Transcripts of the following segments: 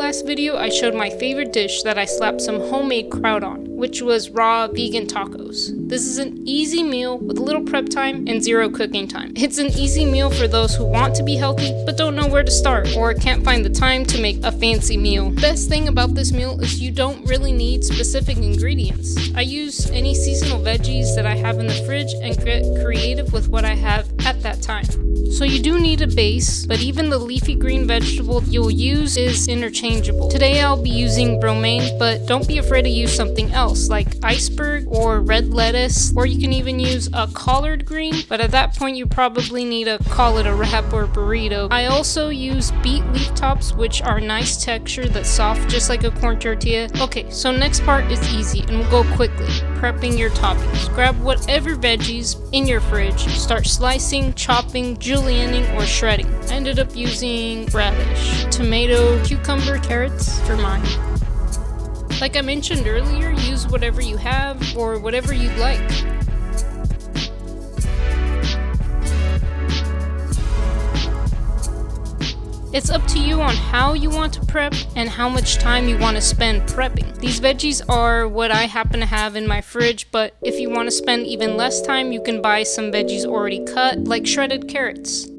last video, I showed my favorite dish that I slapped some homemade kraut on, which was raw vegan tacos. This is an easy meal with little prep time and zero cooking time. It's an easy meal for those who want to be healthy but don't know where to start or can't find the time to make a fancy meal. Best thing about this meal is you don't really need specific ingredients. I use any seasonal veggies that I have in the fridge and get creative with what I have at that time. So you do need a base, but even the leafy green vegetable you'll use is interchangeable. Today I'll be using romaine, but don't be afraid to use something else like iceberg or red lettuce, or you can even use a collard green, but at that point you probably need to call it a wrap or burrito. I also use beet leaf tops, which are nice texture that's soft just like a corn tortilla. Okay, so next part is easy and we'll go quickly. Prepping your toppings. Grab whatever veggies in your fridge, start slicing, chopping, julienning, or shredding. I ended up using radish, tomato, cucumber, carrots for mine. Like I mentioned earlier, use whatever you have or whatever you'd like. It's up to you on how you want to prep and how much time you want to spend prepping. These veggies are what I happen to have in my fridge, but if you want to spend even less time, you can buy some veggies already cut, like shredded carrots.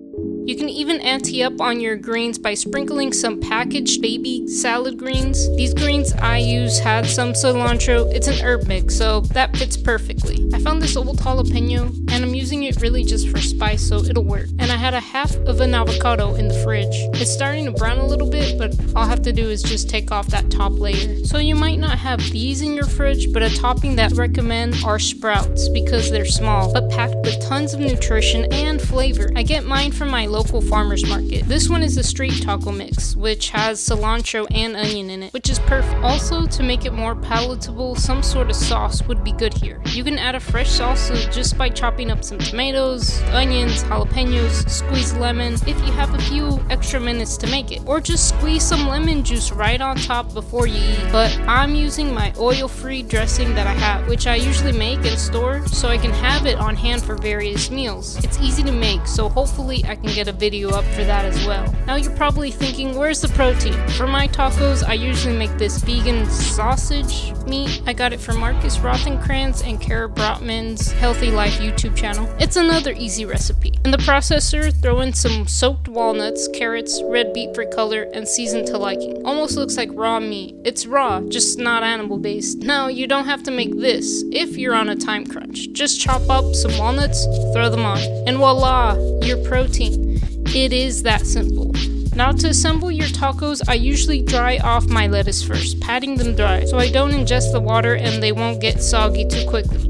You can even ante up on your greens by sprinkling some packaged baby salad greens. These greens I use had some cilantro. It's an herb mix, so that fits perfectly. I found this old jalapeno and I'm using it really just for spice, so it'll work. And I had a half of an avocado in the fridge. It's starting to brown a little bit, but all I have to do is just take off that top layer. So you might not have these in your fridge, but a topping that I recommend are sprouts because they're small, but packed with tons of nutrition and flavor. I get mine from my local farmer's market. This one is a street taco mix, which has cilantro and onion in it, which is perfect. Also, to make it more palatable, some sort of sauce would be good here. You can add a fresh salsa just by chopping up some tomatoes, onions, jalapenos, squeeze lemon if you have a few extra minutes to make it, or just squeeze some lemon juice right on top before you eat. But I'm using my oil-free dressing that I have, which I usually make and store so I can have it on hand for various meals. It's easy to make, so hopefully I can get a video up for that as well. Now you're probably thinking, where's the protein? For my tacos, I usually make this vegan sausage meat. I got it from Marcus Rothenkrantz and Kara Brotman's Healthy Life YouTube channel. It's another easy recipe. In the processor, throw in some soaked walnuts, carrots, red beet for color, and season to liking. Almost looks like raw meat. It's raw, just not animal based. Now you don't have to make this if you're on a time crunch. Just chop up some walnuts, throw them on, and voila, your protein. It is that simple. Now to assemble your tacos, I usually dry off my lettuce first, patting them dry so I don't ingest the water and they won't get soggy too quickly.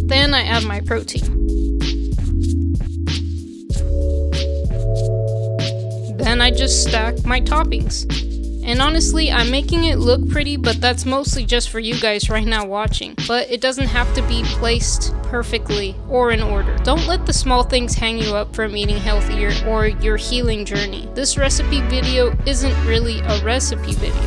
Then I add my protein. Then I just stack my toppings. And honestly, I'm making it look pretty, but that's mostly just for you guys right now watching. But it doesn't have to be placed perfectly or in order. Don't let the small things hang you up from eating healthier or your healing journey. This recipe video isn't really a recipe video.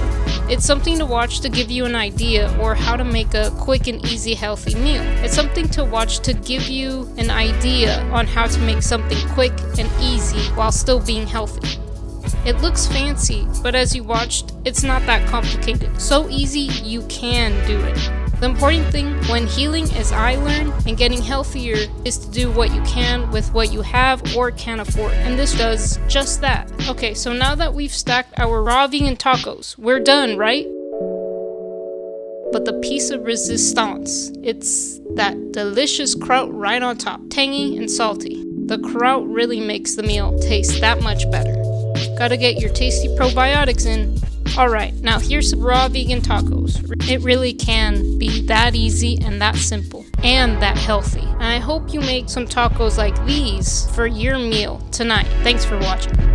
It's something to watch to give you an idea or how to make a quick and easy healthy meal. It's something to watch to give you an idea on how to make something quick and easy while still being healthy. It looks fancy, but as you watched, it's not that complicated. So easy, you can do it. The important thing when healing, as I learned, and getting healthier is to do what you can with what you have or can afford. And this does just that. Okay, so now that we've stacked our raw vegan tacos, we're done, right? But the piece of resistance, it's that delicious kraut right on top, tangy and salty. The kraut really makes the meal taste that much better. Gotta get your tasty probiotics in. Alright, now here's some raw vegan tacos. It really can be that easy and that simple and that healthy. And I hope you make some tacos like these for your meal tonight. Thanks for watching.